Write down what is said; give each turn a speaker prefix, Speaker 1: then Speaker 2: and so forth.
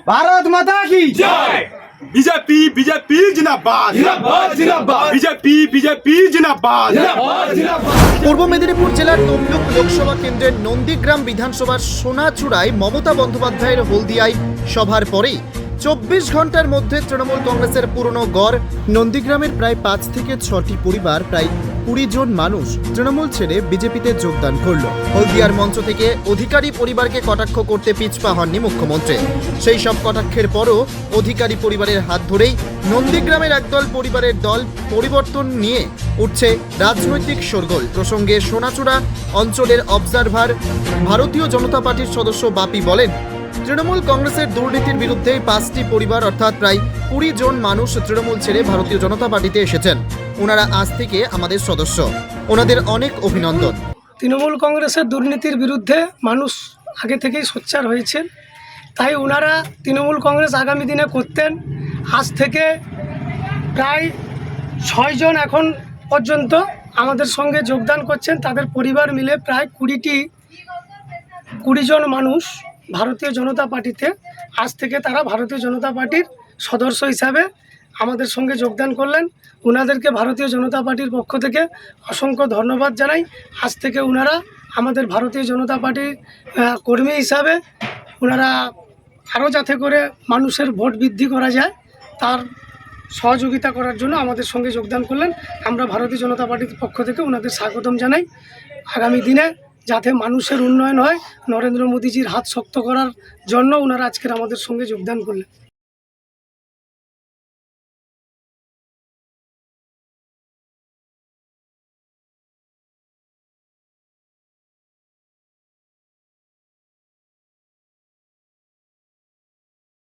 Speaker 1: भारत माता की
Speaker 2: जय। बीजेपी बीजेपी जिंदाबाद
Speaker 1: जिंदाबाद जिंदाबाद
Speaker 2: बीजेपी बीजेपी जिंदाबाद
Speaker 1: जिंदाबाद जिंदाबाद।
Speaker 3: পূর্ব মেদিনীপুর জেলার তমলুক লোকসভা কেন্দ্রের নন্দীগ্রাম বিধানসভার সোনাচূড়ায় মমতা বন্দ্যোপাধ্যায়ের হলদিয়ায় সভার পরেই 24 ঘন্টার মধ্যে তৃণমূল কংগ্রেসের পুরনো গড় নন্দীগ্রামের প্রায় 5 থেকে 6টি পরিবার, প্রায় 20 জন মানুষ তৃণমূল ছেড়ে বিজেপিতে যোগদান করল। হলদিয়ার মঞ্চ থেকে অধিকারী পরিবারকে কটাক্ষ করতে পিছপা হননি মুখ্যমন্ত্রী। সেই সব কটাক্ষের পরও অধিকারী পরিবারের হাত ধরেই নন্দীগ্রামের একদল পরিবারের দল পরিবর্তন নিয়ে উঠছে রাজনৈতিক শোরগোল। প্রসঙ্গে সোনাচূড়া অঞ্চলের অবজারভার ভারতীয় জনতা পার্টির সদস্য বাপি বলেন, তৃণমূল কংগ্রেসের দুর্নীতির বিরুদ্ধে 5টি পরিবার অর্থাৎ প্রায় 20 জন মানুষ তৃণমূল ছেড়ে ভারতীয় জনতা পার্টিতে এসেছেন। ওনারা আজ থেকে আমাদের সদস্য, ওনাদের অনেক অভিনন্দন।
Speaker 4: তৃণমূল কংগ্রেসের দুর্নীতির বিরুদ্ধে মানুষ আগে থেকেই সোচ্চার হয়েছেন, তাই ওনারা তৃণমূল কংগ্রেস আগামী দিনে করতেন। আজ থেকে প্রায় 6 জন এখন পর্যন্ত আমাদের সঙ্গে যোগদান করছেন। তাদের পরিবার মিলে প্রায় 20 জন মানুষ ভারতীয় জনতা পার্টিতে আজ থেকে তারা ভারতীয় জনতা পার্টির সদস্য হিসাবে আমাদের সঙ্গে যোগদান করলেন। ওনাদেরকে ভারতীয় জনতা পার্টির পক্ষ থেকে অসংখ্য ধন্যবাদ জানাই। আজ থেকে ওনারা আমাদের ভারতীয় জনতা পার্টির কর্মী হিসাবে ওনারা আরও যাতে করে মানুষের ভোট বৃদ্ধি করা যায় তার সহযোগিতা করার জন্য আমাদের সঙ্গে যোগদান করলেন। আমরা ভারতীয় জনতা পার্টির পক্ষ থেকে ওনাদের স্বাগতম জানাই। আগামী দিনে যাতে মানুষের উন্নয়ন হয়, নরেন্দ্র মোদীজির হাত শক্ত করার জন্য ওনারা আজকের আমাদের সঙ্গে যোগদান করলেন।